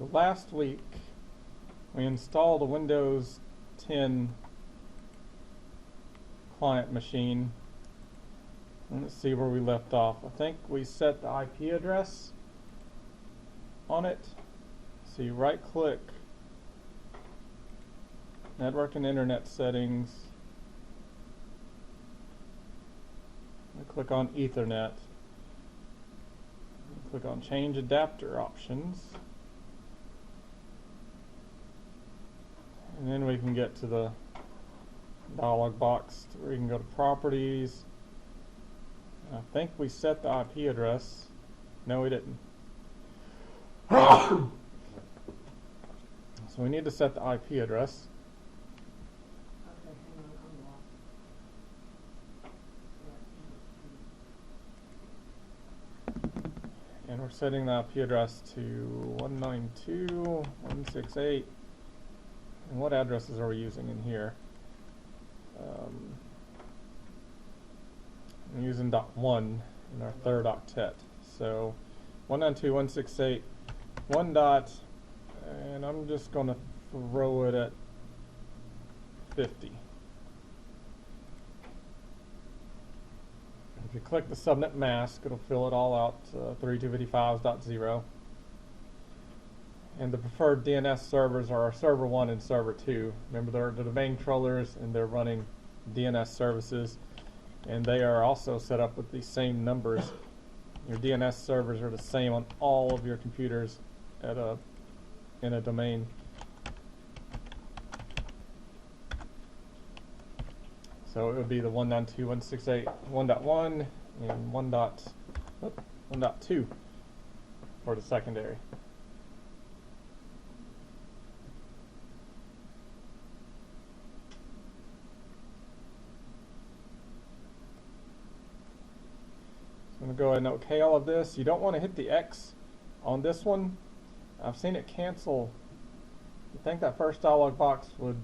So last week we installed a Windows 10 client machine. And let's see where we left off. I think we set the IP address on it. So you right click, Network and Internet Settings, and click on Ethernet. Click on Change Adapter Options. And then we can get to the dialog box where you can go to Properties. I think we set the IP address. No, we didn't. So we need to set the IP address. Okay, hang on, I'm lost. And we're setting the IP address to 192.168. And what addresses are we using in here? I'm using .1 in our third octet. So 192.168, 1 dot, and I'm just going to throw it at 50. If you click the subnet mask, it'll fill it all out, 3255.0. And the preferred DNS servers are our server 1 and server 2. Remember, they're the domain controllers and they're running DNS services. And they are also set up with the same numbers. Your DNS servers are the same on all of your computers in a domain. So it would be the 192.168.1.1 and 1.2 for the secondary. I'm going to go ahead and OK all of this. You don't want to hit the X on this one. I've seen it cancel. I think that first dialog box would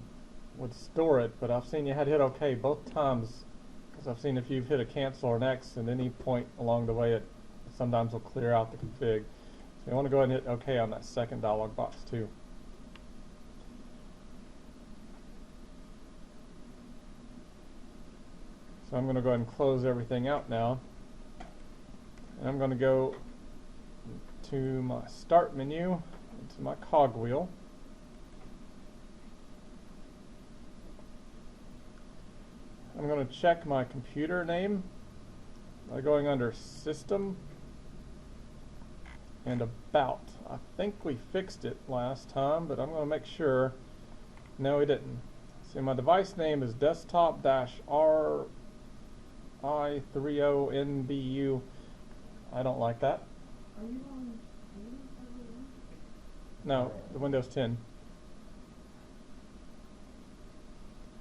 store it, but I've seen you had to hit OK both times, because I've seen if you've hit a cancel or an X at any point along the way, it sometimes will clear out the config. So you want to go ahead and hit OK on that second dialog box too. So I'm going to go ahead and close everything out now. And I'm going to go to my Start menu, into my cogwheel. I'm going to check my computer name by going under System and About. I think we fixed it last time, but I'm going to make sure. No, we didn't. See, my device name is desktop-RI30NBU. I don't like that. Are you on server 1? No, the Windows 10.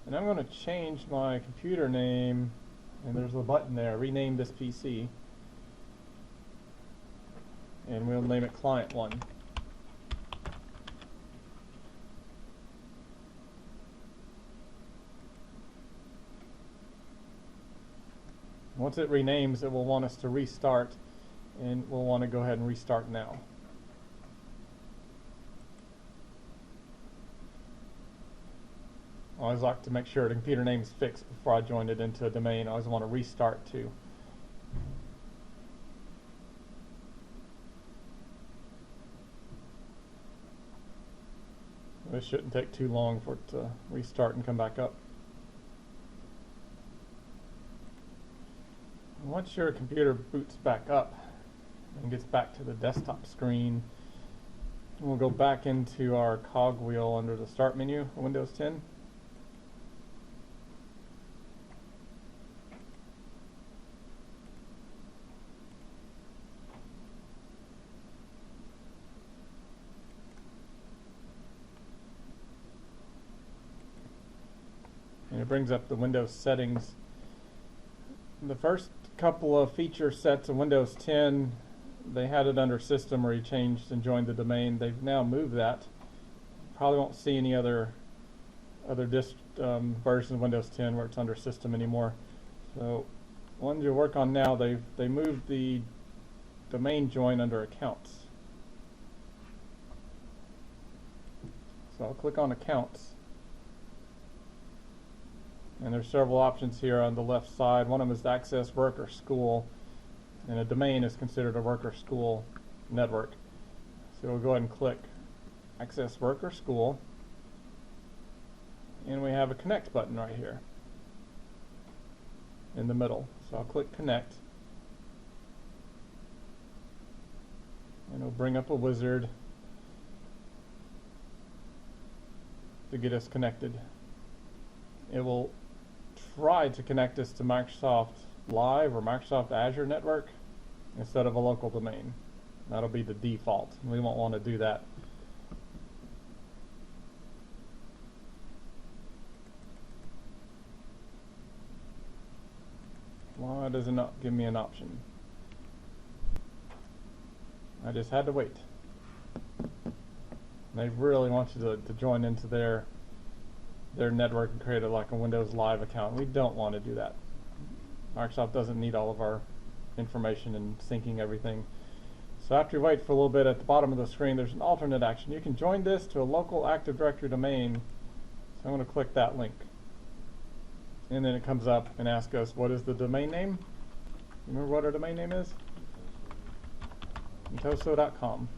And I'm going to change my computer name, and there's a button there, rename this PC. And we'll name it Client 1. Once it renames, it will want us to restart, and we'll want to go ahead and restart now. I always like to make sure the computer name is fixed before I join it into a domain. I always want to restart too. This shouldn't take too long for it to restart and come back up. Once your computer boots back up and gets back to the desktop screen, we'll go back into our cogwheel under the Start menu of Windows 10. And it brings up the Windows settings. The first couple of feature sets of Windows 10, they had it under System where you changed and joined the domain. They've now moved that. Probably won't see any other versions of Windows 10 where it's under System anymore. So ones you work on now, they moved the domain join under Accounts. So I'll click on accounts. And there's several options here on the left side. One of them is to access work or school. And a domain is considered a work or school network. So we'll go ahead and click access work or school. And we have a connect button right here in the middle. So I'll click connect. And it'll bring up a wizard to get us connected. It will try to connect us to Microsoft Live or Microsoft Azure network instead of a local domain. That'll be the default. We won't want to do that. Why does it not give me an option? I just had to wait. They really want you to join into their network and create like a Windows Live account. We don't want to do that. Microsoft doesn't need all of our information and syncing everything. So after you wait for a little bit, at the bottom of the screen there's an alternate action. You can join this to a local Active Directory domain. So I'm going to click that link. And then it comes up and asks us, what is the domain name? Remember what our domain name is? Contoso.com.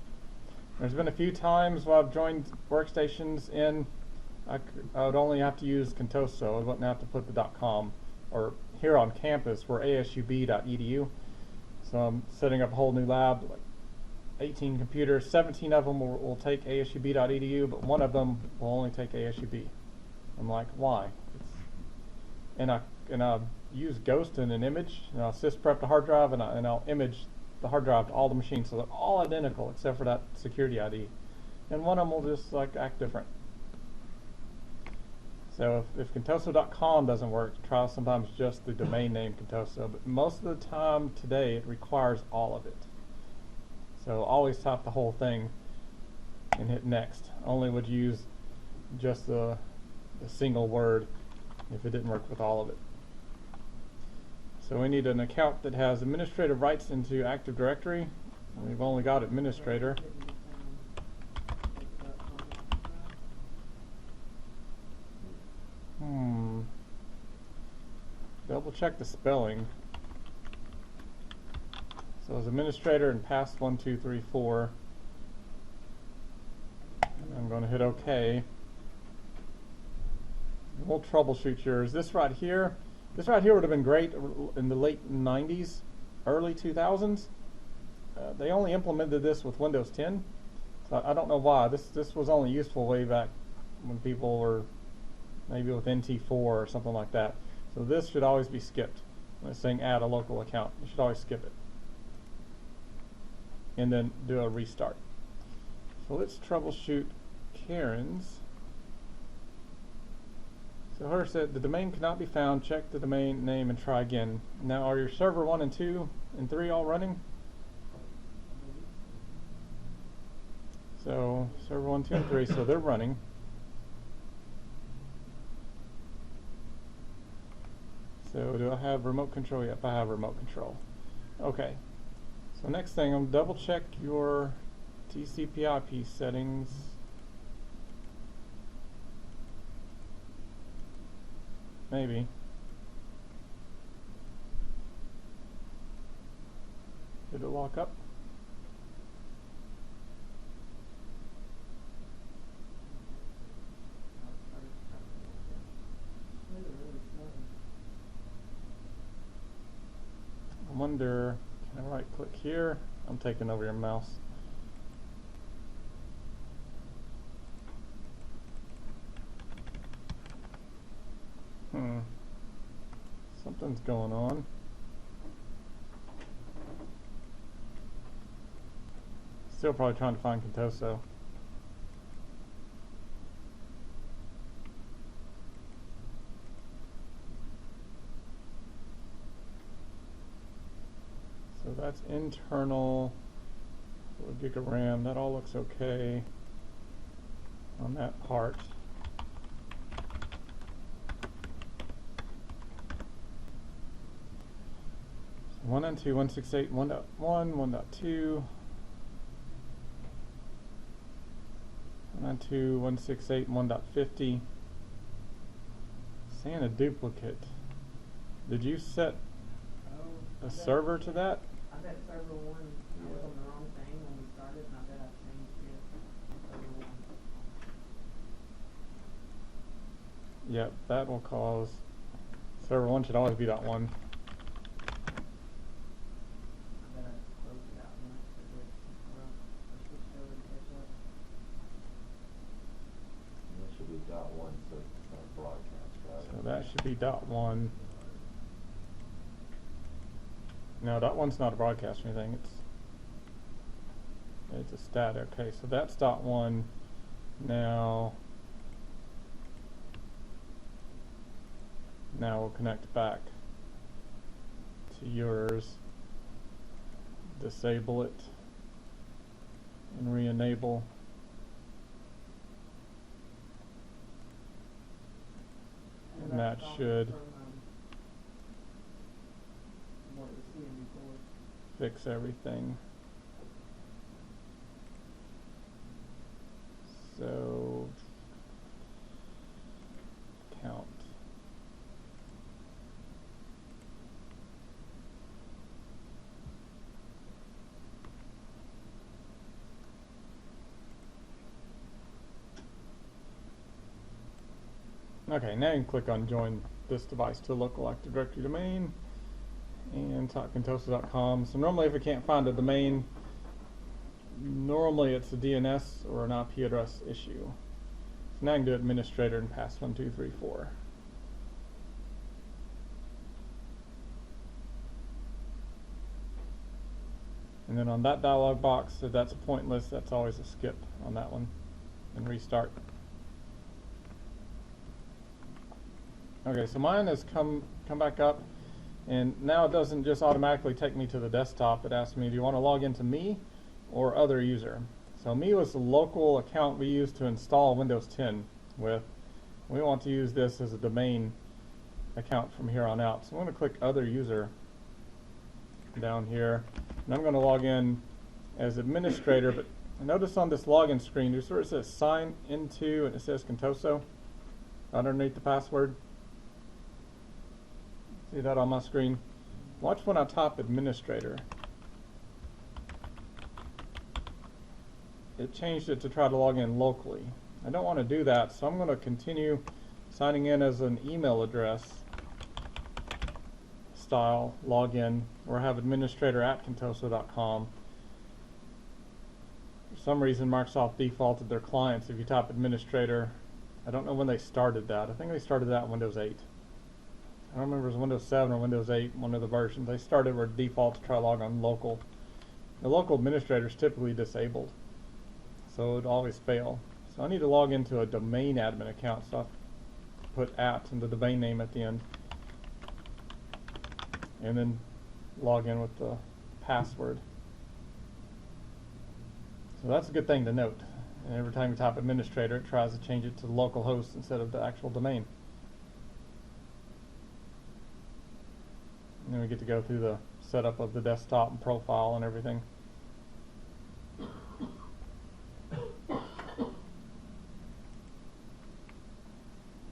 There's been a few times where I've joined workstations in, I would only have to use Contoso. I wouldn't have to put the .com. Or here on campus, we're asub.edu. So I'm setting up a whole new lab, like 18 computers. 17 of them will take asub.edu, but one of them will only take ASUB. I'm like, why? And I use Ghost in an image, and I'll sysprep the hard drive, and I'll image the hard drive to all the machines, so they're all identical except for that security ID. And one of them will just like act different. So if Contoso.com doesn't work, try sometimes just the domain name Contoso. But most of the time today, it requires all of it. So always type the whole thing and hit next. Only would use just the single word if it didn't work with all of it. So we need an account that has administrative rights into Active Directory. We've only got administrator. Double check the spelling. So it's administrator and past 1, 2, 3, 4. I'm going to hit OK. We'll troubleshoot yours. This right here would have been great in the late 90s, early 2000s. They only implemented this with Windows 10. So I don't know why. This was only useful way back when people were maybe with NT4 or something like that. So this should always be skipped. When it's saying add a local account, you should always skip it. And then do a restart. So let's troubleshoot Karen's. So her said the domain cannot be found. Check the domain name and try again. Now are your server 1 and 2 and 3 all running? So server 1, 2, and 3, so they're running. So do I have remote control? Yep, I have remote control. Okay. So next thing, I'm double check your TCP/IP settings. Maybe. Did it lock up? I wonder, can I right click here? I'm taking over your mouse. Something's going on. Still probably trying to find Contoso. So that's internal, 4 gig of RAM. That all looks okay on that part. 1.2, 168, 1.1, 1.2. 92.168 and 1.50. Saying a duplicate. Did you set a server to that? I bet server 1 was on the wrong thing when we started, and I bet I changed it to server 1. Yep, that will cause server 1 should always be .1. I bet I closed it out when I said it. Or switched over to catch up. And that should be .1, so it's not broadcast, right? So that should be .1. No, .1's not a broadcast or anything. It's a stat. Okay, so that's .1. Now we'll connect back to yours. Disable it and re-enable. And that should What it was seeing before. fix everything. So count. Okay, now you can click on join this device to a local Active Directory domain and type contoso.com. So normally if we can't find a domain, normally it's a DNS or an IP address issue. So now I can do administrator and pass 1, 2, 3, 4. And then on that dialog box, if that's pointless, that's always a skip on that one and restart. Okay, so mine has come back up, and now it doesn't just automatically take me to the desktop. It asks me, do you want to log into me or other user? So me was the local account we used to install Windows 10 with. We want to use this as a domain account from here on out. So I'm going to click other user down here, and I'm going to log in as administrator, but notice on this login screen, there's where it says sign into and it says Contoso underneath the password. See that on my screen? Watch when I type administrator. It changed it to try to log in locally. I don't want to do that, so I'm going to continue signing in as an email address style login, or have administrator at contoso.com. For some reason Microsoft defaulted their clients if you type administrator. I don't know when they started that. I think they started that in Windows 8. I don't remember if it was Windows 7 or Windows 8, one of the versions. They started with default to try to log on local. The local administrator is typically disabled, so it would always fail. So I need to log into a domain admin account, so I put at and the domain name at the end, and then log in with the password. So that's a good thing to note. And every time you type administrator, it tries to change it to the local host instead of the actual domain. And then we get to go through the setup of the desktop and profile and everything.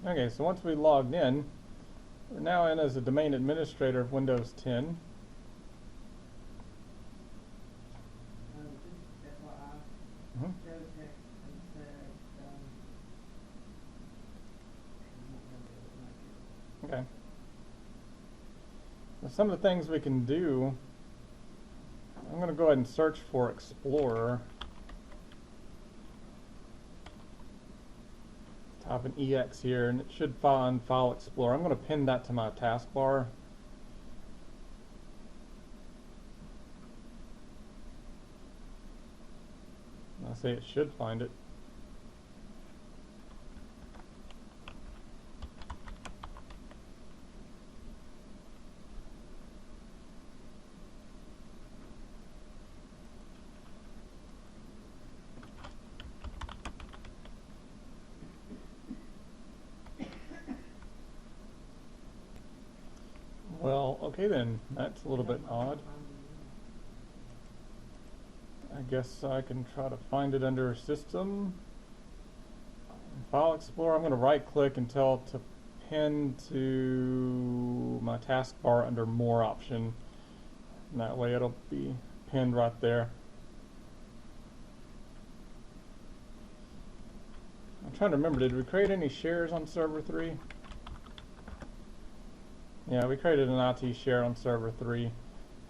Okay, so once we logged in, we're now in as a domain administrator of Windows 10. Just FYI, Mm-hmm. Joe texted and said, Okay. Now some of the things we can do, I'm going to go ahead and search for Explorer. Type an EX here, and it should find File Explorer. I'm going to pin that to my taskbar. I say it should find it. Well, okay then, that's a little bit odd. I guess I can try to find it under System. File Explorer, I'm going to right click and tell it to pin to my taskbar under More option. And that way it'll be pinned right there. I'm trying to remember, did we create any shares on server 3? Yeah, we created an IT share on server 3.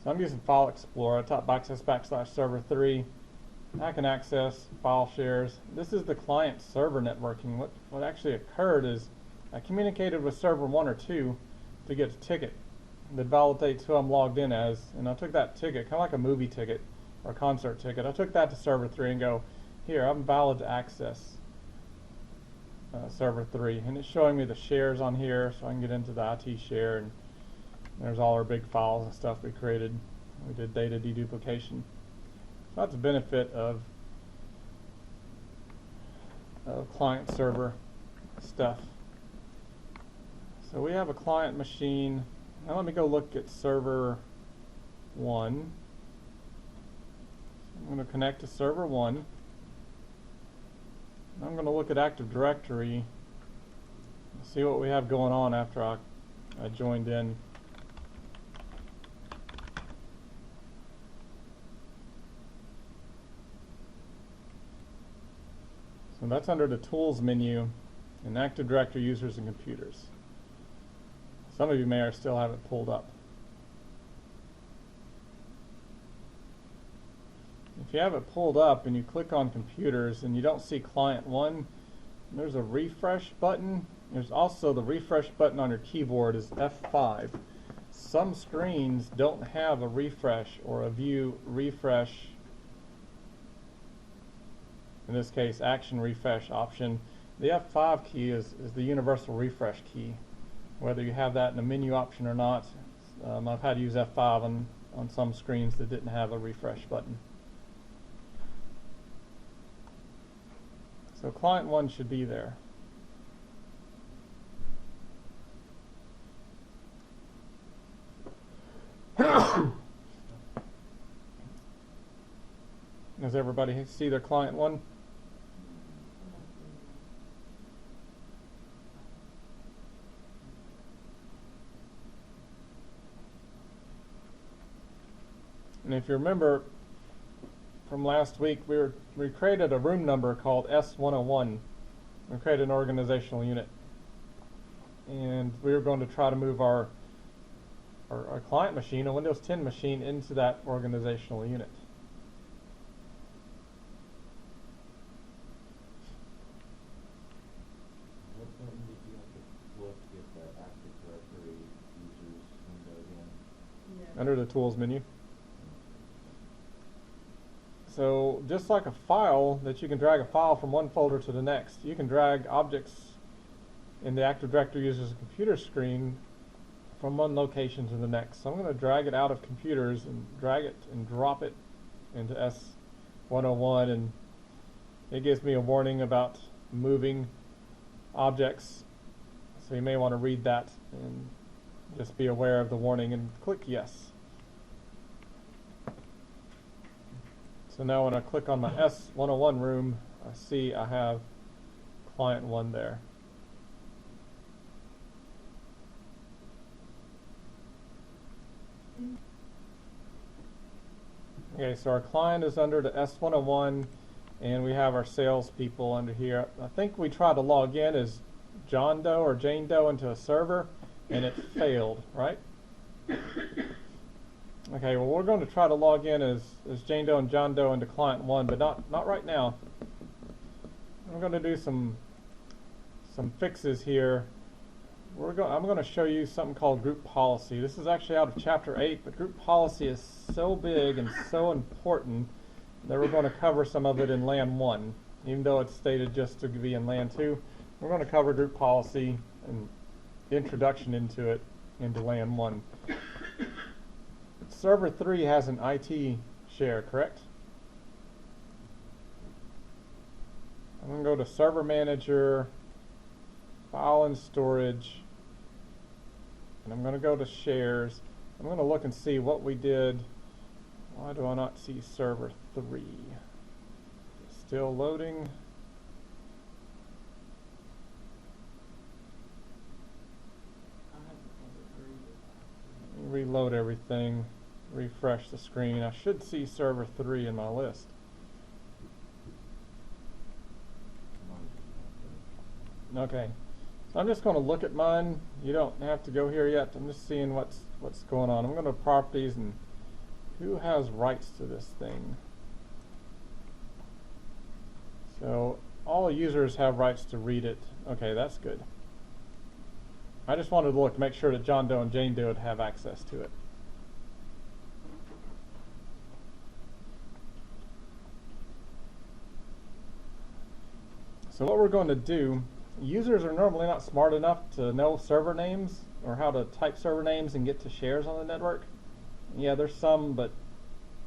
So I'm using File Explorer, top / server 3. I can access file shares. This is the client server networking. What actually occurred is I communicated with server 1 or 2 to get a ticket that validates who I'm logged in as, and I took that ticket, kind of like a movie ticket or a concert ticket. I took that to server 3 and go, here, I'm valid to access server 3, and it's showing me the shares on here, so I can get into the IT share, and there's all our big files and stuff we created. We did data deduplication. So that's the benefit of client server stuff. So we have a client machine. Now let me go look at server 1. So I'm going to connect to server 1. I'm going to look at Active Directory and see what we have going on after I joined in. So that's under the Tools menu in Active Directory Users and Computers. Some of you may still have it pulled up. If you have it pulled up and you click on Computers and you don't see Client 1, there's a refresh button. There's also the refresh button on your keyboard is F5. Some screens don't have a refresh or a view refresh, in this case action refresh option. The F5 key is the universal refresh key. Whether you have that in the menu option or not, I've had to use F5 on some screens that didn't have a refresh button. So client 1 should be there. Does everybody see their client 1? And if you remember from last week, we created a room number called S101. We created an organizational unit, and we were going to try to move our client machine, a Windows 10 machine, into that organizational unit. What button did you have to flip to get that Active Directory users window again? Yeah. Under the Tools menu. So just like a file that you can drag a file from one folder to the next, you can drag objects in the Active Directory Users and Computers screen from one location to the next. So I'm going to drag it out of Computers and drag it and drop it into S101, and it gives me a warning about moving objects. So you may want to read that and just be aware of the warning and click yes. So now when I click on my S101 room, I see I have client 1 there. Okay, so our client is under the S101, and we have our salespeople under here. I think we tried to log in as John Doe or Jane Doe into a server, and it failed, right? Okay, well, we're going to try to log in as Jane Doe and John Doe into client 1, but not right now. We're going to do some fixes here. I'm going to show you something called group policy. This is actually out of chapter 8, but group policy is so big and so important that we're going to cover some of it in LAN 1. Even though it's stated just to be in LAN 2, we're going to cover group policy and introduction into it into LAN 1. Server 3 has an IT share, correct? I'm going to go to Server Manager, File and Storage, and I'm going to go to Shares. I'm going to look and see what we did. Why do I not see Server 3? Still loading. reload everything, refresh the screen. I should see server 3 in my list. Okay, so I'm just going to look at mine. You don't have to go here yet. I'm just seeing what's going on. I'm going to properties and who has rights to this thing. So all users have rights to read it. Okay, that's good. I just wanted to look, make sure that John Doe and Jane Doe would have access to it. So what we're going to do, users are normally not smart enough to know server names or how to type server names and get to shares on the network. Yeah, there's some, but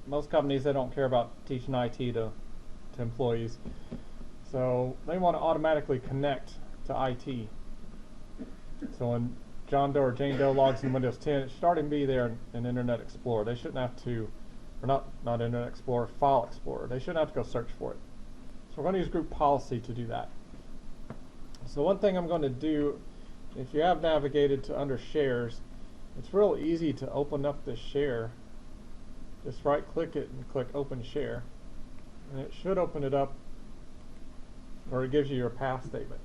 most companies, they don't care about teaching IT to employees. So they want to automatically connect to IT. So when John Doe or Jane Doe logs in Windows 10, it should already be there in Internet Explorer. They shouldn't have to, or not Internet Explorer, File Explorer. They shouldn't have to go search for it. So we're going to use group policy to do that. So one thing I'm going to do, if you have navigated to under shares, it's real easy to open up this share. Just right click it and click open share. And it should open it up, or it gives you your path statement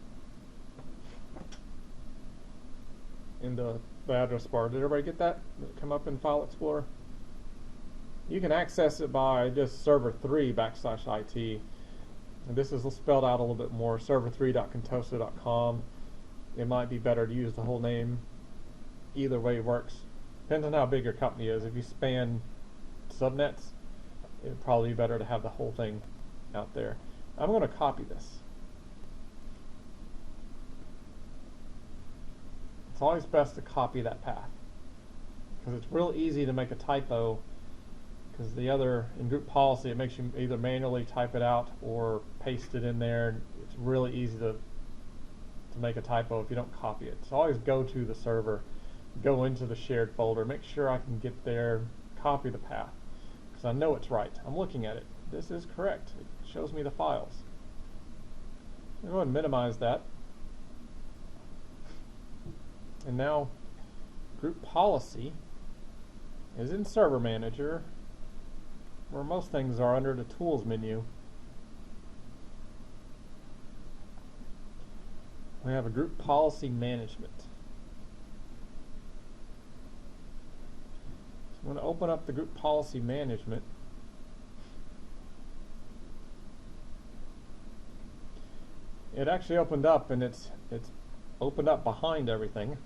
in the address bar. Did everybody get that? Did it come up in File Explorer? You can access it by just server3 /IT. And this is spelled out a little bit more, server3.contoso.com. It might be better to use the whole name. Either way works. Depends on how big your company is. If you span subnets, it would probably be better to have the whole thing out there. I'm going to copy this. It's always best to copy that path, because it's real easy to make a typo, because the other, in group policy, it makes you either manually type it out or paste it in there. It's really easy to make a typo if you don't copy it. So always go to the server, go into the shared folder, make sure I can get there, copy the path, because I know it's right. I'm looking at it. This is correct. It shows me the files. I'm going to minimize that. And now group policy is in Server Manager, where most things are under the Tools menu. We have a group policy management. So I'm going to open up the group policy management. It actually opened up, and it's opened up behind everything.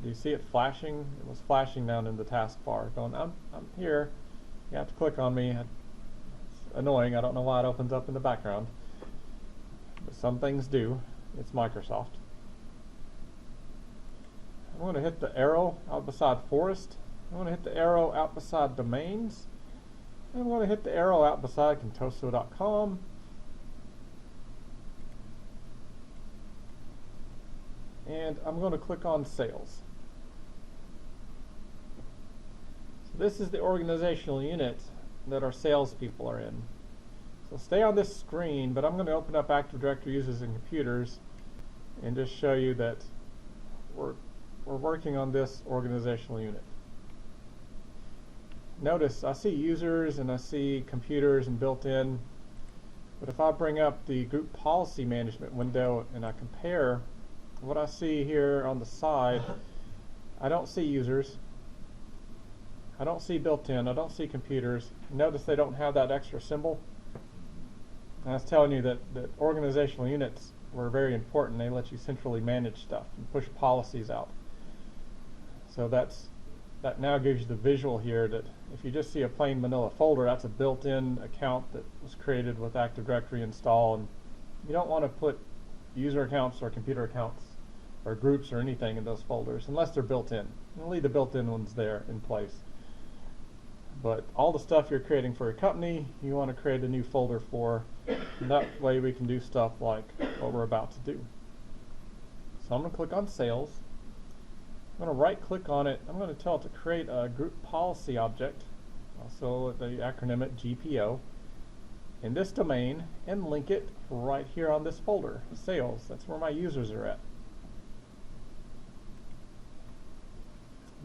Do you see it flashing? It was flashing down in the taskbar, going, I'm here. You have to click on me. It's annoying. I don't know why it opens up in the background, but some things do. It's Microsoft. I'm going to hit the arrow out beside forest. I'm going to hit the arrow out beside domains. I'm going to hit the arrow out beside contoso.com. And I'm going to click on sales. So this is the organizational unit that our salespeople are in. So stay on this screen, but I'm going to open up Active Directory users and computers and just show you that we're working on this organizational unit. Notice I see users and I see computers and built-in, but if I bring up the group policy management window and I compare what I see here on the side, I don't see users, I don't see built-in, I don't see computers. Notice they don't have that extra symbol. And that's telling you that organizational units were very important. They let you centrally manage stuff and push policies out. So that now gives you the visual here that if you just see a plain manila folder, that's a built-in account that was created with Active Directory install, and you don't want to put user accounts or computer accounts or groups or anything in those folders unless they're built in. You'll leave the built-in ones there in place. But all the stuff you're creating for your company, you want to create a new folder for, and that way we can do stuff like what we're about to do. So I'm going to click on sales. I'm going to right click on it. I'm going to tell it to create a group policy object, also the acronym it GPO, in this domain, and link it right here on this folder, sales. That's where my users are at.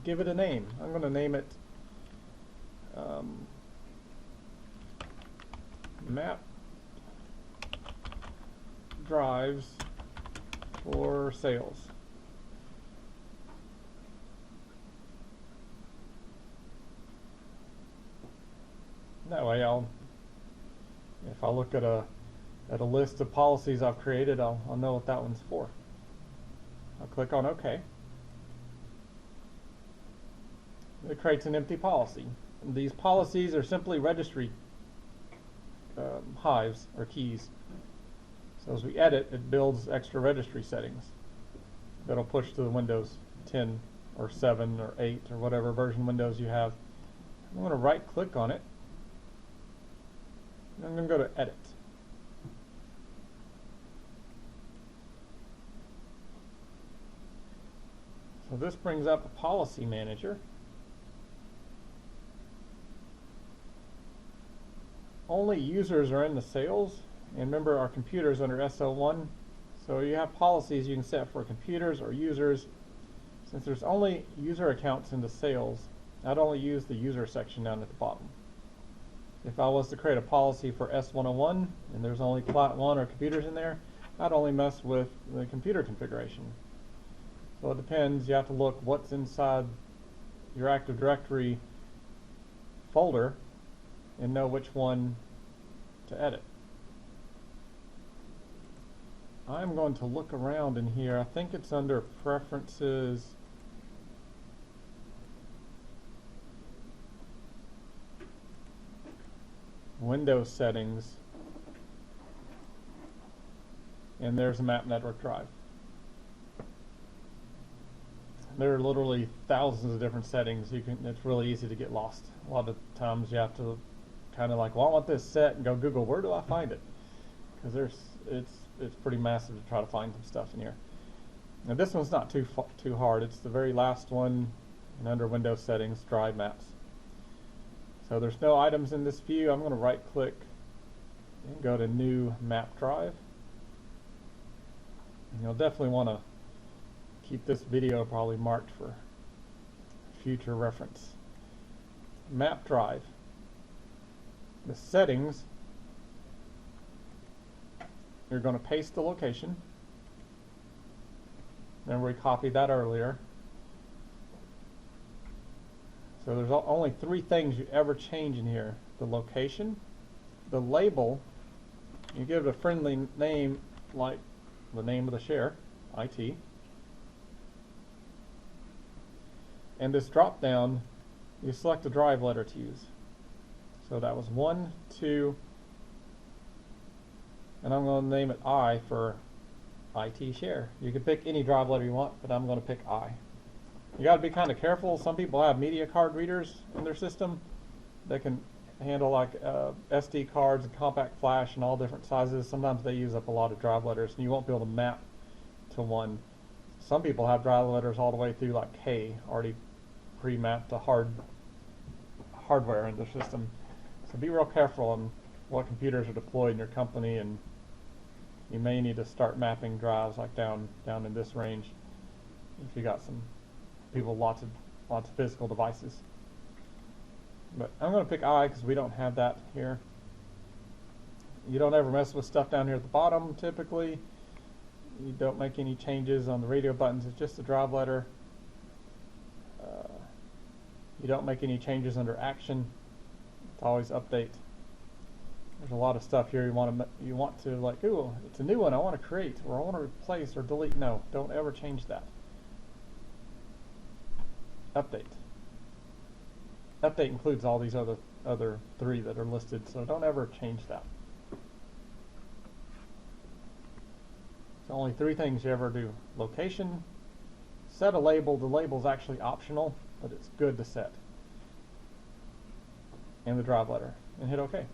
give it a name. I'm going to name it map drives for sales. That way if I look at a list of policies I've created, I'll know what that one's for. I'll click on OK. It creates an empty policy. And these policies are simply registry hives or keys. So as we edit, it builds extra registry settings that'll push to the Windows 10 or 7 or 8 or whatever version Windows you have. I'm going to right click on it. I'm going to go to Edit. So this brings up a policy manager. Only users are in the sales, and remember our computers under SO1. So you have policies you can set for computers or users. Since there's only user accounts in the sales, I'd only use the user section down at the bottom. If I was to create a policy for S101 and there's only client 1 or computers in there, I'd only mess with the computer configuration. So it depends. You have to look what's inside your Active Directory folder and know which one to edit. I'm going to look around in here. I think it's under Preferences. Windows Settings. And there's a map network drive. There are literally thousands of different settings. It's really easy to get lost. A lot of times you have to kind of like, well, I want this set, and go Google, where do I find it? Because it's pretty massive to try to find some stuff in here. Now this one's not too hard. It's the very last one, and under Windows Settings, Drive Maps. So there's no items in this view. I'm going to right click and go to New Map Drive. And you'll definitely want to keep this video probably marked for future reference. Map Drive. The settings, you're going to paste the location. Remember we copied that earlier. So there's only 3 things you ever change in here. The location, the label, you give it a friendly name like the name of the share, IT. And this drop down, you select the drive letter to use. So that was 1, 2, and I'm going to name it I for IT share. You can pick any drive letter you want, but I'm going to pick I. You got to be kind of careful. Some people have media card readers in their system that can handle like SD cards and compact flash and all different sizes. Sometimes they use up a lot of drive letters, and you won't be able to map to one. Some people have drive letters all the way through like K already pre-mapped to hardware in their system. So be real careful on what computers are deployed in your company, and you may need to start mapping drives like down in this range if you got some people with lots of physical devices. But I'm going to pick I because we don't have that here. You don't ever mess with stuff down here at the bottom typically. You don't make any changes on the radio buttons. It's just a drive letter. You don't make any changes under action. It's always update. There's a lot of stuff here you want to like, ooh, it's a new one I want to create, or I want to replace or delete. No, don't ever change that. Update. Update includes all these other 3 that are listed, so don't ever change that. It's only 3 things you ever do. Location, set a label. The label's actually optional, but it's good to set. And the drive letter, and hit OK. You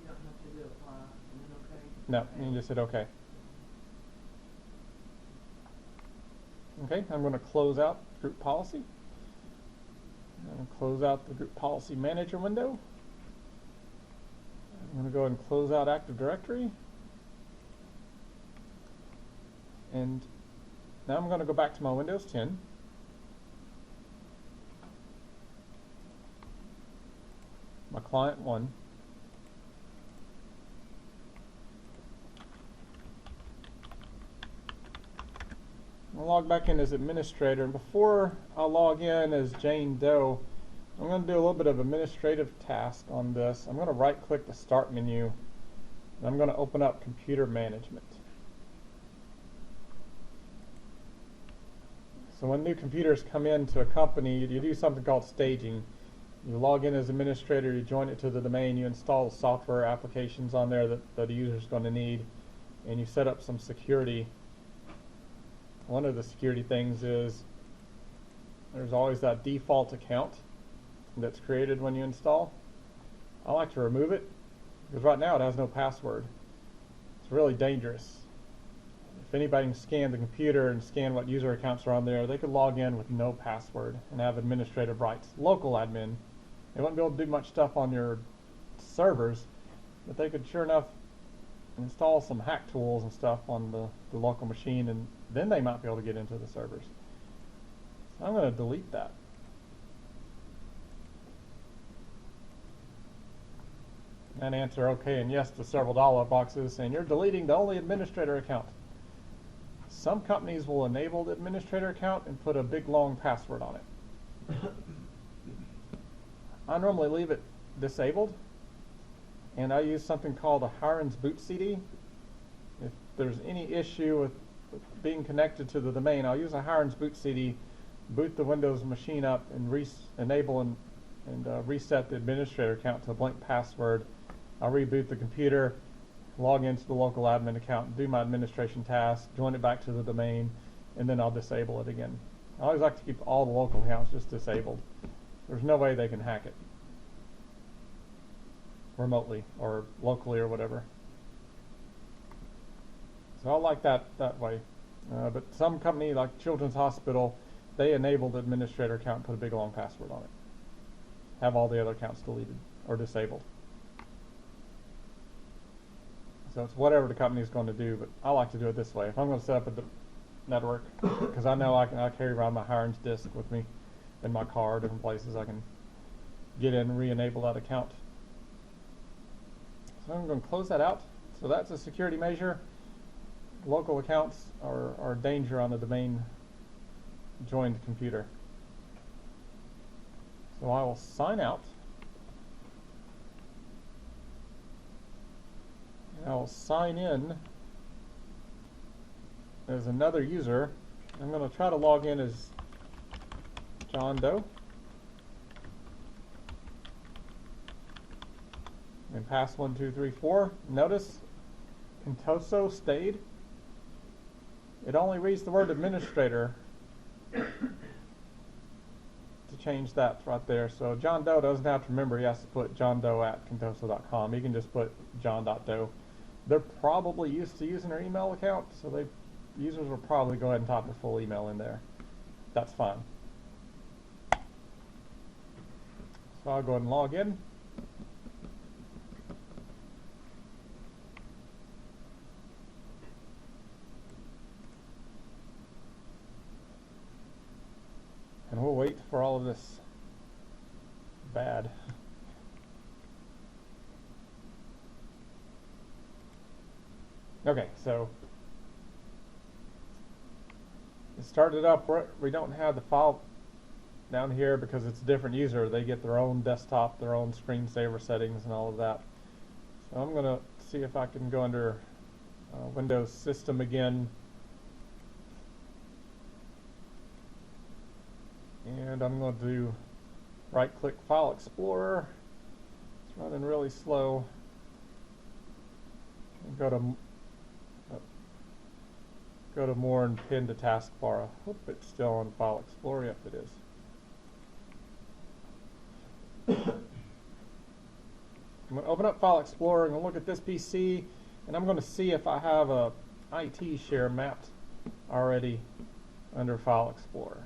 don't have to do apply and then OK? No, you can just hit OK. Okay, I'm going to close out Group Policy. I'm going to close out the Group Policy Manager window. I'm going to go ahead and close out Active Directory. And now I'm going to go back to my Windows 10. my client 1. I'll log back in as administrator, and before I log in as Jane Doe, I'm going to do a little bit of administrative task on this. I'm going to right click the start menu, and I'm going to open up computer management. So when new computers come into a company, you do something called staging. You log in as administrator, you join it to the domain, you install the software applications on there that the user is going to need, and you set up some security. One of the security things is there's always that default account that's created when you install. I like to remove it because right now it has no password. It's really dangerous. If anybody can scan the computer and scan what user accounts are on there, they could log in with no password and have administrative rights. Local admin. They won't be able to do much stuff on your servers, but they could sure enough install some hack tools and stuff on the local machine, and then they might be able to get into the servers. So I'm going to delete that. And answer OK and yes to several dollar boxes saying you're deleting the only administrator account. Some companies will enable the administrator account and put a big long password on it. I normally leave it disabled, and I use something called a Hiren's boot CD. If there's any issue with being connected to the domain, I'll use a Hiren's boot CD, boot the Windows machine up, and enable and reset the administrator account to a blank password. I'll reboot the computer, log into the local admin account, do my administration tasks, join it back to the domain, and then I'll disable it again. I always like to keep all the local accounts just disabled. There's no way they can hack it remotely or locally or whatever. So I like that way. But some company like Children's Hospital, they enable the administrator account and put a big long password on it. Have all the other accounts deleted or disabled. So it's whatever the company is going to do, but I like to do it this way. If I'm going to set up a network, because I know I carry around my Hiren's disk with me in my car, different places I can get in and re-enable that account. So I'm going to close that out. So that's a security measure. Local accounts are danger on the domain joined computer. So I will sign out. And I will sign in as another user. I'm going to try to log in as John Doe. And pass 1, 2, 3, 4. Notice Contoso stayed. It only reads the word administrator to change that right there. So John Doe doesn't have to remember he has to put johndoe@contoso.com. He can just put john.doe. They're probably used to using their email account, so users will probably go ahead and type their full email in there. That's fine. So I'll go ahead and log in. And we'll wait for all of this bad. Okay, so it started up. We don't have the file down here because it's a different user. They get their own desktop, their own screensaver settings and all of that. So I'm going to see if I can go under Windows System again. And I'm going to do right-click File Explorer. It's running really slow. And go to More and pin to Taskbar. I hope it's still on File Explorer. Yep, it is. I'm going to open up File Explorer and look at this PC, and I'm going to see if I have a IT share mapped already under File Explorer.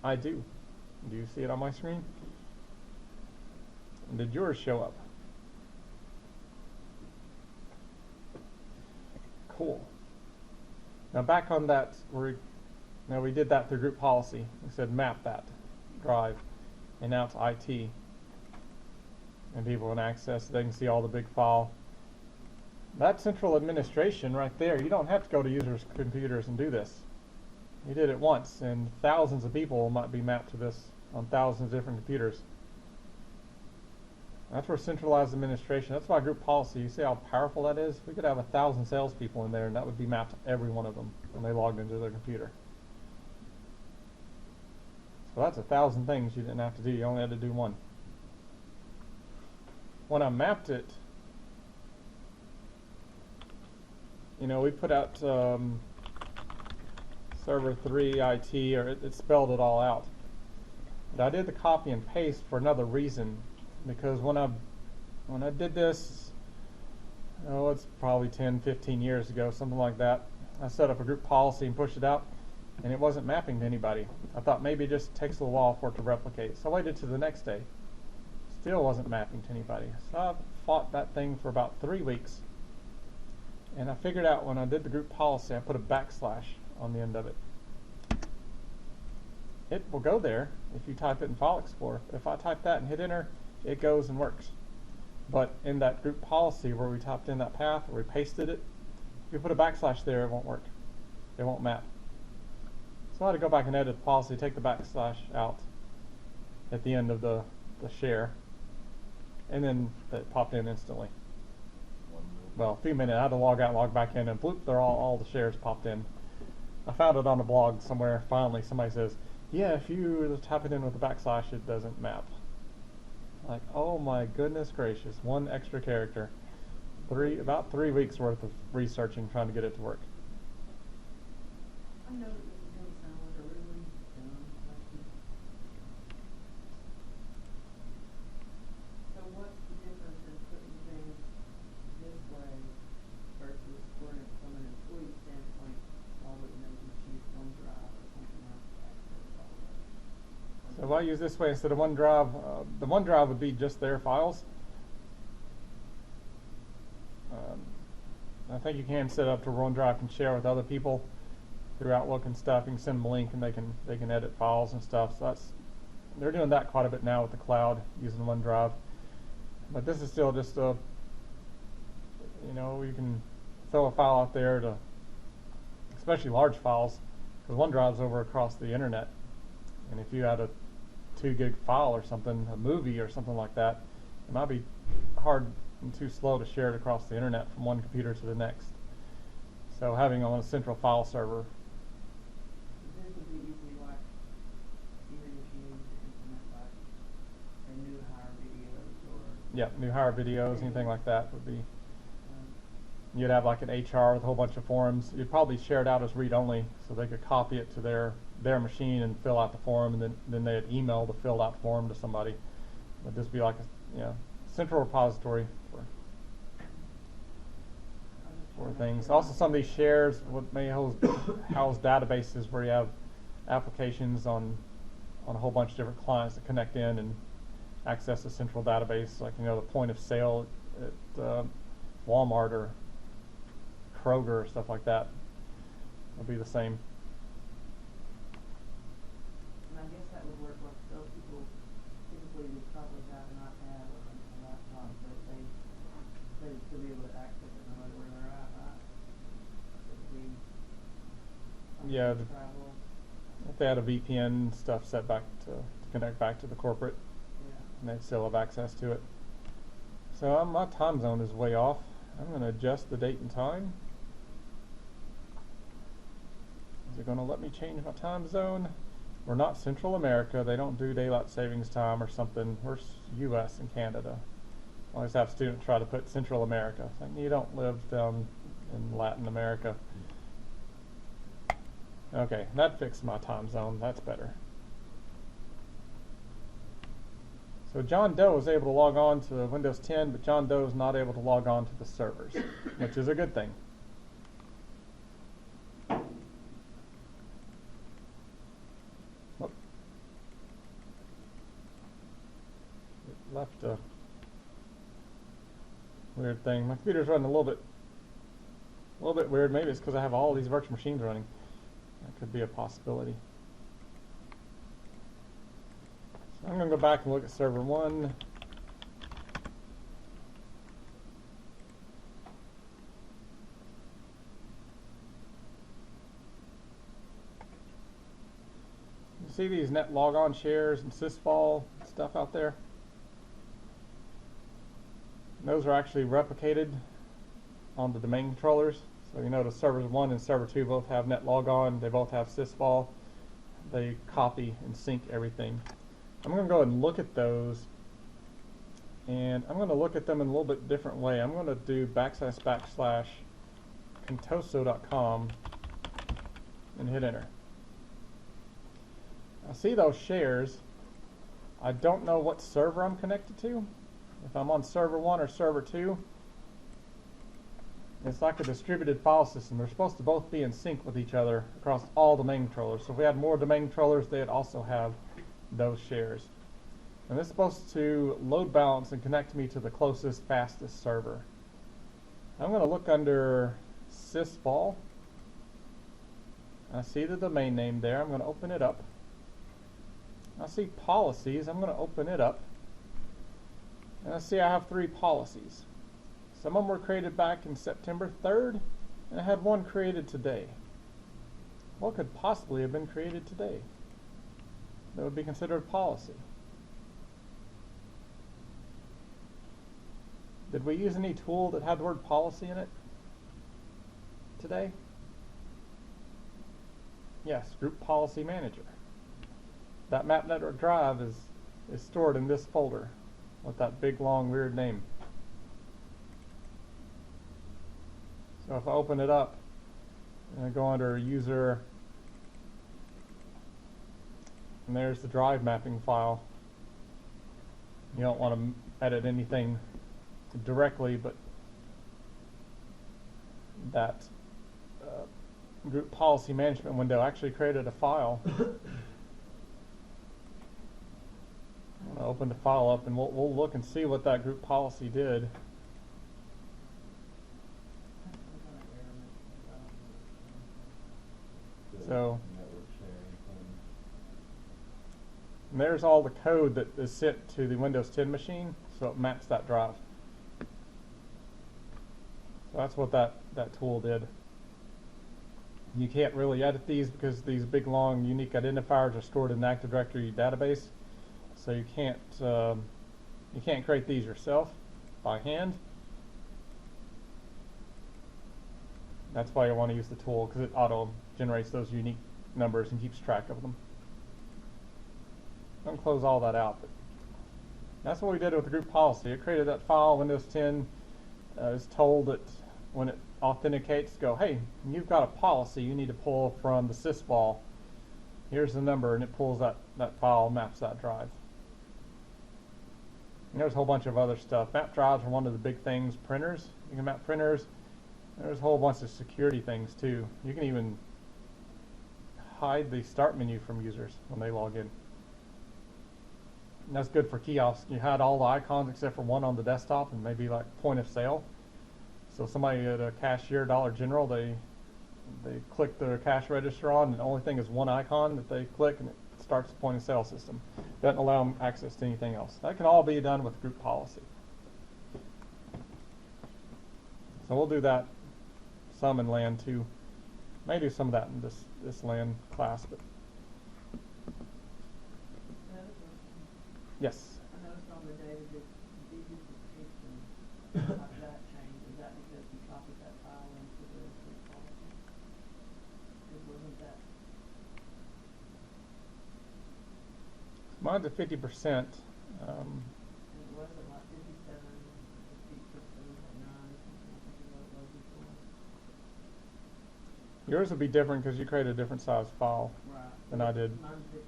I do. Do you see it on my screen? And did yours show up? Cool. Now back on that, we did that through group policy. We said map that drive, and now it's IT. and people can access it. They can see all the big file. That central administration right there, you don't have to go to users' computers and do this. You did it once, and thousands of people might be mapped to this on thousands of different computers. That's where centralized administration, that's why group policy, you see how powerful that is? We could have 1,000 salespeople in there, and that would be mapped to every one of them when they logged into their computer. So that's 1,000 things you didn't have to do, you only had to do one. When I mapped it, you know, we put out server 3 IT, or it spelled it all out. But I did the copy and paste for another reason, because when I did this, oh, it's probably 10, 15 years ago, something like that, I set up a group policy and pushed it out, and it wasn't mapping to anybody. I thought maybe it just takes a little while for it to replicate. So I waited to the next day. Still wasn't mapping to anybody. So I fought that thing for about 3 weeks. And I figured out when I did the group policy, I put a backslash on the end of it. It will go there if you type it in File Explorer. If I type that and hit enter, it goes and works. But in that group policy where we typed in that path or we pasted it, if you put a backslash there, it won't work. It won't map. So I had to go back and edit the policy, take the backslash out at the end of the share, and then it popped in instantly. Well, a few minutes, I had to log out, log back in, and bloop, all the shares popped in. I found it on a blog somewhere. Finally, somebody says, yeah, if you type it in with a backslash, it doesn't map. Like, oh my goodness gracious, one extra character. About 3 weeks worth of researching, trying to get it to work. I know that this is going to sound like a really dumb question. So what's the difference in putting things this way versus storing it from an employee standpoint? Why wouldn't they just use OneDrive or something else to access all of it? So if I use this way instead of OneDrive, the OneDrive would be just their files. I think you can set up to where OneDrive can share with other people through Outlook and stuff. You can send them a link and they can edit files and stuff. So they're doing that quite a bit now with the cloud using OneDrive. But this is still just a, you know, you can throw a file out there to, especially large files, because OneDrive's over across the internet. And if you had a 2 gig file or something, a movie or something like that, it might be hard and too slow to share it across the internet from one computer to the next. So having on a central file server. This would be easily like, even if you needed to implement like a new hire videos or Yeah, new hire videos, anything like that would be. You'd have like an HR with a whole bunch of forms. You'd probably share it out as read-only, so they could copy it to their machine and fill out the form, and then they'd email the filled out form to somebody. But this would be like a central repository for things. Also, some of these shares may house databases where you have applications on a whole bunch of different clients that connect in and access a central database, like the point of sale at Walmart or Kroger or stuff like that. It'll be the same. And I guess that would work like those people typically would probably have an iPad or a laptop, but they would still be able to access it no matter where they're at, right? Yeah, if they had a VPN stuff set back to connect back to the corporate, and they'd still have access to it. So my time zone is way off. I'm going to adjust the date and time. Is it going to let me change my time zone? We're not Central America. They don't do daylight savings time or something. We're U.S. and Canada. I always have students try to put Central America. It's like, you don't live down in Latin America. Okay, that fixed my time zone. That's better. So John Doe is able to log on to Windows 10, but John Doe is not able to log on to the servers, which is a good thing. Whoop. It left a weird thing. My computer's running a little bit weird. Maybe it's because I have all these virtual machines running. That could be a possibility. So I'm going to go back and look at server 1. See these net logon shares and sysvol stuff out there? Those are actually replicated on the domain controllers. So you notice server 1 and server 2 both have net logon, they both have sysvol. They copy and sync everything. I'm going to go ahead and look at those, and I'm going to look at them in a little bit different way. I'm going to do / contoso.com and hit enter. I see those shares. I don't know what server I'm connected to. If I'm on server 1 or server 2, it's like a distributed file system. They're supposed to both be in sync with each other across all domain controllers. So if we had more domain controllers, they'd also have those shares. And this is supposed to load balance and connect me to the closest, fastest server. I'm going to look under sysvol. I see the domain name there. I'm going to open it up. I see policies. I'm going to open it up. And I see I have 3 policies. Some of them were created back in September 3rd, and I had one created today. What could possibly have been created today that would be considered policy? Did we use any tool that had the word policy in it today? Yes, Group Policy Manager. That map network drive is stored in this folder with that big, long, weird name. So if I open it up and I go under user, and there's the drive mapping file. You don't want to edit anything directly, but that group policy management window actually created a file. I'm going to open the file up and we'll look and see what that group policy did. So, and there's all the code that is sent to the Windows 10 machine, so it maps that drive. So that's what that tool did. You can't really edit these because these big, long, unique identifiers are stored in the Active Directory database. So you can't create these yourself by hand. That's why you want to use the tool, because it auto generates those unique numbers and keeps track of them. I'm going to close all that out, but that's what we did with the group policy. It created that file. Windows 10 is told that when it authenticates, go, hey, you've got a policy you need to pull from the sysvol. Here's the number, and it pulls that file, maps that drive. And there's a whole bunch of other stuff. Map drives are one of the big things. Printers, you can map printers. There's a whole bunch of security things too. You can even hide the start menu from users when they log in. And that's good for kiosks. You had all the icons except for one on the desktop and maybe like point of sale. So somebody at a cashier, Dollar General, they click their cash register on, and the only thing is one icon that they click, and it starts the point of sale system. Doesn't allow them access to anything else. That can all be done with group policy. So we'll do that some in LAN too. May do some of that in this LAN class, but yes. I noticed on the data that deduplication, how that changed. Is that because you copied that file into the group policy? It wasn't that. Mine's at 50%. And it wasn't like 57, 57.9, I think what it was before. Yours would be different because you created a different size file than I did.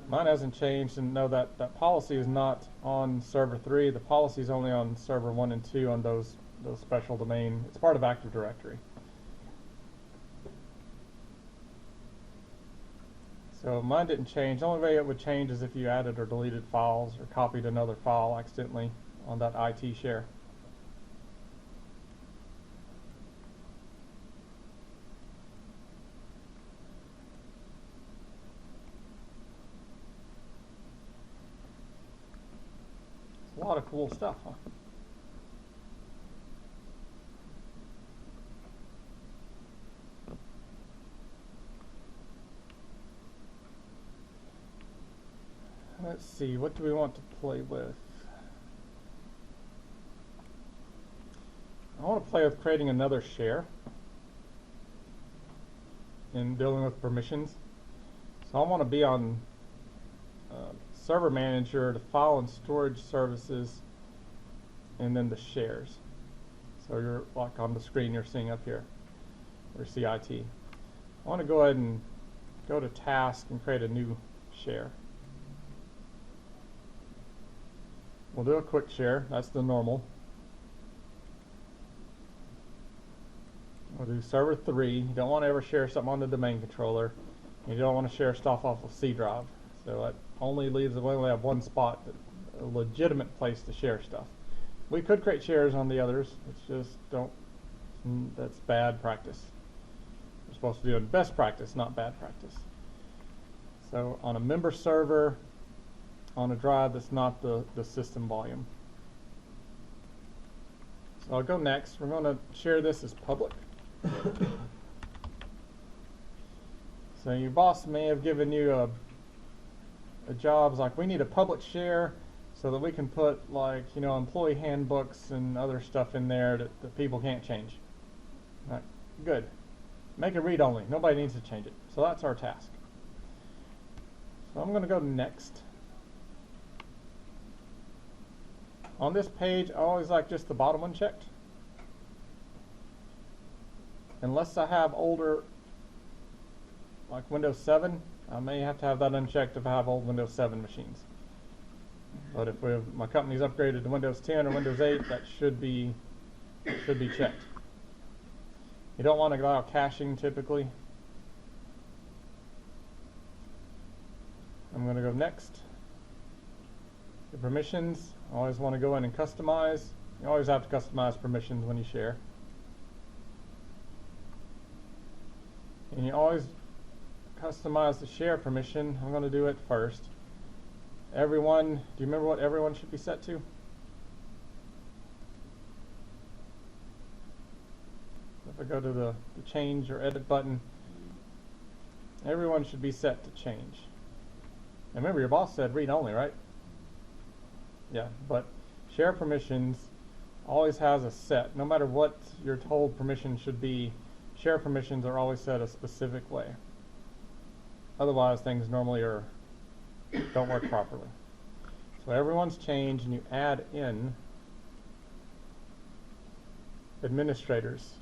Mine hasn't changed, and no, that policy is not on server 3. The policy is only on server 1 and 2 on those special domain. It's part of Active Directory. So mine didn't change. The only way it would change is if you added or deleted files or copied another file accidentally on that IT share. A lot of cool stuff, huh? let's see, what do we want to play with? I want to play with creating another share and dealing with permissions. So I want to be on server manager, the file and storage services, and then the shares. So you're like on the screen you're seeing up here, or CIT. I want to go ahead and go to task and create a new share. We'll do a quick share, that's the normal. We'll do server 3. You don't want to ever share something on the domain controller. You don't want to share stuff off of C drive. So it only leaves, we only have one spot, a legitimate place to share stuff. We could create shares on the others. It's just that's bad practice. We're supposed to do it best practice, not bad practice. So on a member server, on a drive that's not the system volume. So I'll go next. We're going to share this as public. So your boss may have given you a job like, we need a public share so that we can put, like, you know, employee handbooks and other stuff in there that people can't change. All right, good. Make it read only. Nobody needs to change it. So that's our task. So I'm going to go next. On this page, I always like just the bottom one checked. Unless I have older, like Windows 7, I may have to have that unchecked if I have old Windows 7 machines. But if my company's upgraded to Windows 10 or Windows 8, that should be checked. You don't want to allow caching typically. I'm going to go next. The permissions, I always want to go in and customize. You always have to customize permissions when you share. And you always customize the share permission. I'm going to do it first. Everyone, do you remember what everyone should be set to? If I go to the change or edit button, everyone should be set to change. And remember, your boss said read only, right? Yeah, but share permissions always has a set. No matter what you're told permission should be, share permissions are always set a specific way. Otherwise, things normally don't work properly. So everyone's changed, and you add in administrators.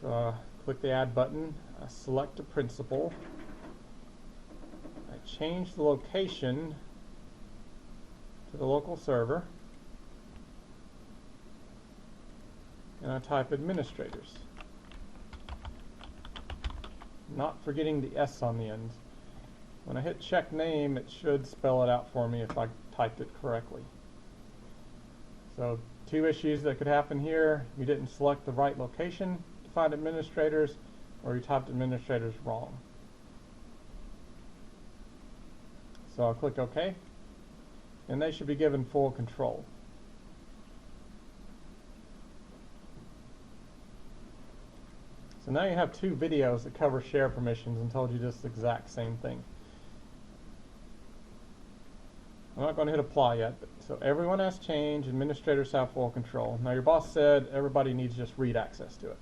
So click the add button, I select a principal, I change the location to the local server, and I type administrators. Not forgetting the S on the end. When I hit check name, it should spell it out for me if I typed it correctly. So 2 issues that could happen here: you didn't select the right location to find administrators, or you typed administrators wrong. So I'll click OK, and they should be given full control. So now you have 2 videos that cover share permissions and told you this exact same thing. I'm not going to hit apply yet, but so everyone has changed, administrators have full control. Now your boss said everybody needs just read access to it.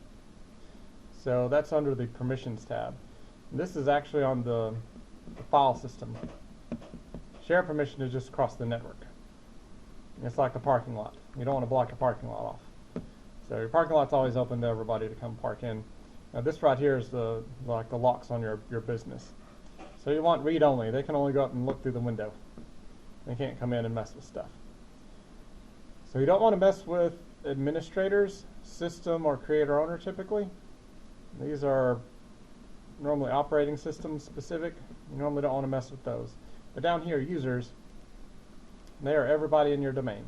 So that's under the permissions tab. And this is actually on the file system. Share permission is just across the network. It's like a parking lot. You don't want to block a parking lot off. So your parking lot's always open to everybody to come park in. Now this right here is like the locks on your business. So you want read only. They can only go up and look through the window. They can't come in and mess with stuff. So you don't want to mess with administrators, system, or creator owner typically. These are normally operating system specific. You normally don't want to mess with those. But down here, users, they are everybody in your domain.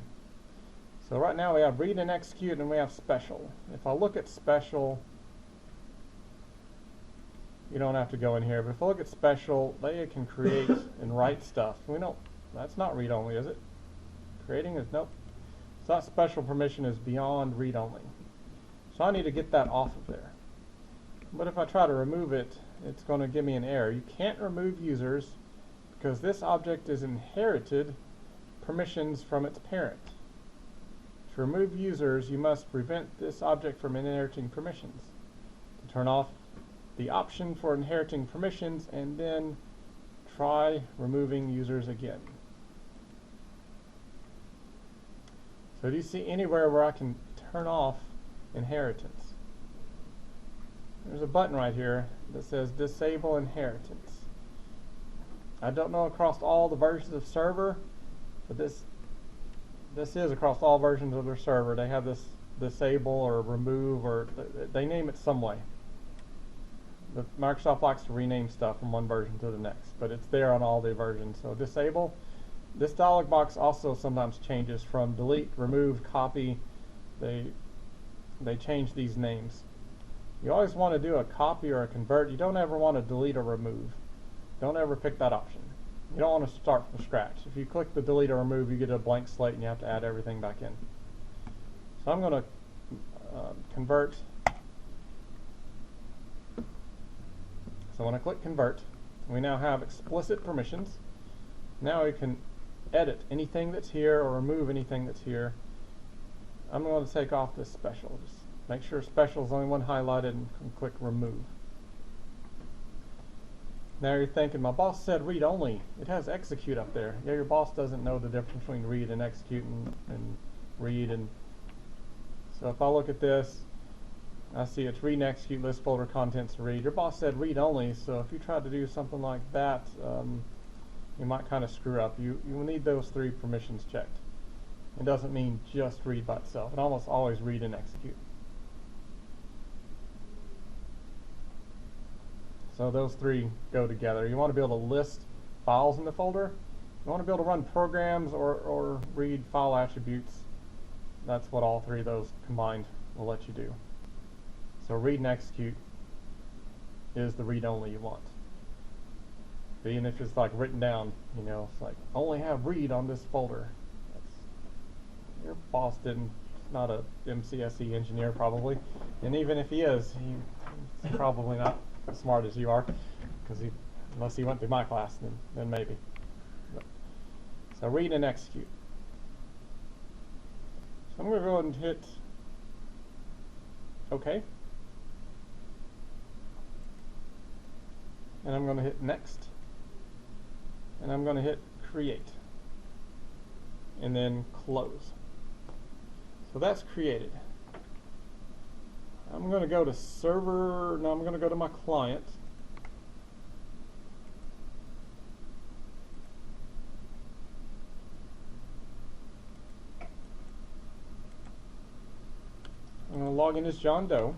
So right now we have read and execute, and we have special. If I look at special, you don't have to go in here, but if I look at special, they can create and write stuff. We don't, that's not read only, is it? Creating is, nope. So that special permission is beyond read only. So I need to get that off of there. But if I try to remove it, it's going to give me an error. You can't remove users because this object is inherited permissions from its parent. To remove users, you must prevent this object from inheriting permissions. To turn off the option for inheriting permissions, and then try removing users again. So do you see anywhere where I can turn off inheritance? There's a button right here that says disable inheritance. I don't know across all the versions of server, but this is across all versions of their server. They have this disable or remove, or they name it some way. But Microsoft likes to rename stuff from one version to the next, but it's there on all the versions. So disable. This dialog box also sometimes changes from delete, remove, copy. They change these names. You always want to do a copy or a convert. You don't ever want to delete or remove. Don't ever pick that option. You don't want to start from scratch. If you click the delete or remove, you get a blank slate and you have to add everything back in. So I'm going to convert. So when I click convert, we now have explicit permissions. Now we can edit anything that's here or remove anything that's here. I'm going to take off this special. Just make sure special is the only one highlighted and click remove. Now you're thinking, my boss said read only. It has execute up there. Yeah, your boss doesn't know the difference between read and execute and read. And so if I look at this, I see it's read and execute, list folder contents read. Your boss said read only, so if you try to do something like that, you might kind of screw up. You will need those three permissions checked. It doesn't mean just read by itself. It almost always read and execute. So those three go together. You want to be able to list files in the folder. You want to be able to run programs or read file attributes. That's what all three of those combined will let you do. So read and execute is the read only you want. But even if it's like written down, you know, it's like only have read on this folder. Your boss not a MCSE engineer probably, and even if he is, he's probably not as smart as you are, because unless he went through my class, then maybe. But, so read and execute. So I'm going to go ahead and hit OK, and I'm going to hit next, and I'm going to hit create, and then close. So that's created. I'm going to go to server. No, I'm going to go to my client. I'm going to log in as John Doe.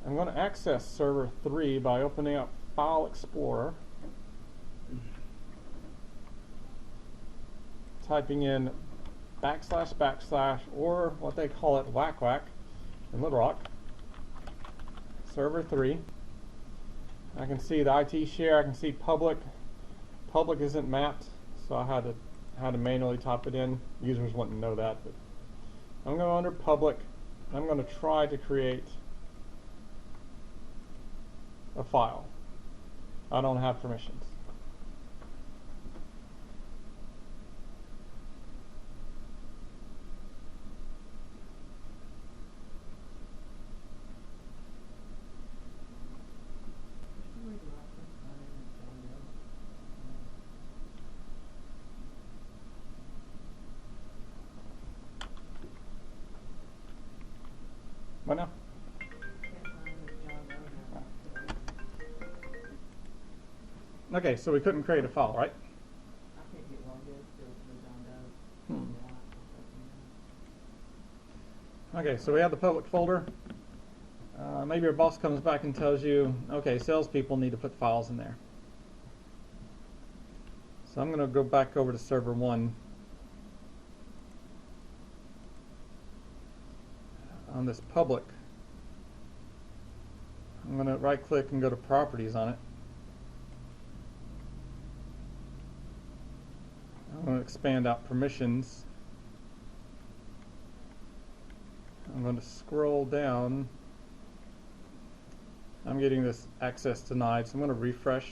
I'm going to access server 3 by opening up File Explorer, typing in // or what they call it whack in Little Rock, server 3. I can see the IT share. I can see public. Public isn't mapped, so I had to manually type it in. Users wouldn't know that, but I'm going to go under public. I'm going to try to create a file. I don't have permissions. What now? Okay, so we couldn't create a file, right? I can't get logged in still for John Doe. Okay, so we have the public folder. Maybe your boss comes back and tells you, okay, salespeople need to put files in there. So I'm going to go back over to server 1. On this public, I'm going to right click and go to properties on it. I'm going to expand out permissions. I'm going to scroll down I'm getting this access denied, so I'm going to refresh.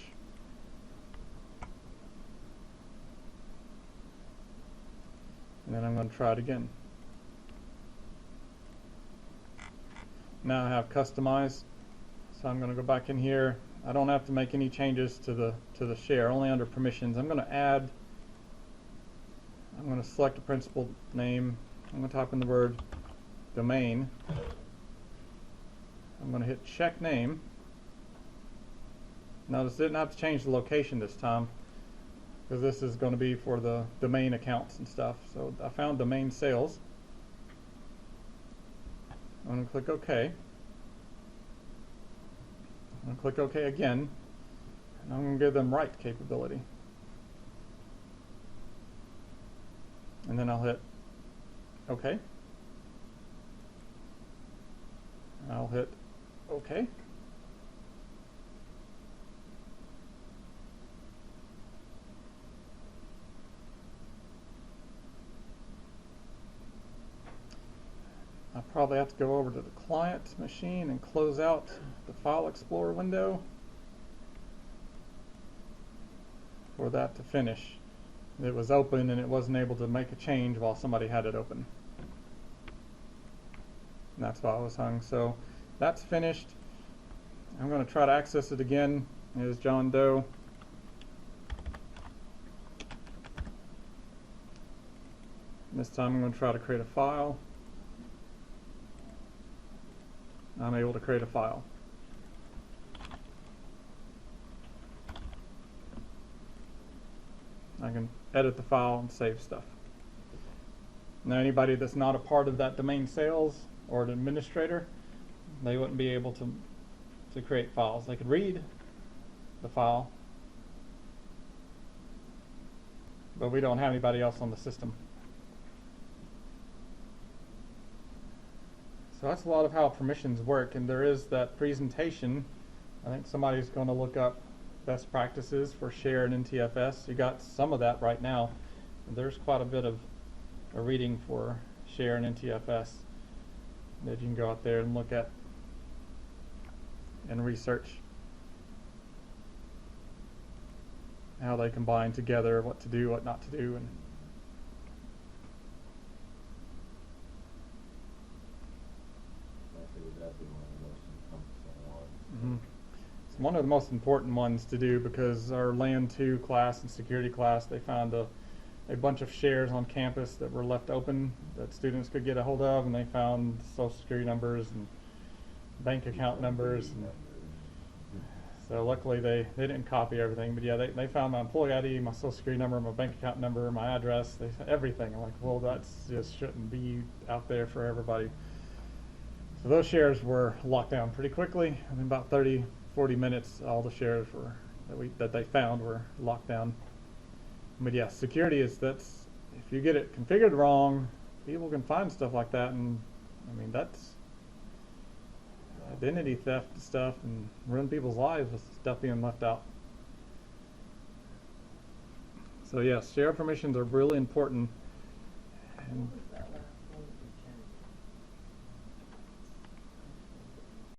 And then I'm going to try it again. Now I have customized, so I'm going to go back in here. I don't have to make any changes to the share, only under permissions. I'm going to select a principal name. I'm going to type in the word domain. I'm going to hit check name. Notice I didn't have to change the location this time, because this is going to be for the domain accounts and stuff. So I found domain sales. I'm going to click OK. I'm going to click OK again, and I'm going to give them write capability. And then I'll hit OK. I'll hit OK. I probably have to go over to the client machine and close out the File Explorer window for that to finish. It was open and it wasn't able to make a change while somebody had it open. And that's why it was hung. So that's finished. I'm going to try to access it again. Here's John Doe. This time I'm going to try to create a file. I'm able to create a file. I can edit the file and save stuff. Now anybody that's not a part of that domain sales or an administrator, they wouldn't be able to create files. They could read the file, but we don't have anybody else on the system. So that's a lot of how permissions work, and there is that presentation. I think somebody's going to look up best practices for share and NTFS. You got some of that right now. There's quite a bit of a reading for share and NTFS that you can go out there and look at and research how they combine together, what to do, what not to do. And it's one of the most important ones to do, because our Land 2 class and security class, they found a bunch of shares on campus that were left open that students could get a hold of, and they found social security numbers and bank account numbers. And so luckily they didn't copy everything, but yeah, they found my employee ID, my social security number, my bank account number, my address, everything. I'm like, well, that's just shouldn't be out there for everybody. So those shares were locked down pretty quickly. In about 30-40 minutes, all the shares that they found were locked down. But yeah, security is, that's, if you get it configured wrong, people can find stuff like that, and I mean, that's identity theft stuff and ruin people's lives with stuff being left out. So yes, share permissions are really important, and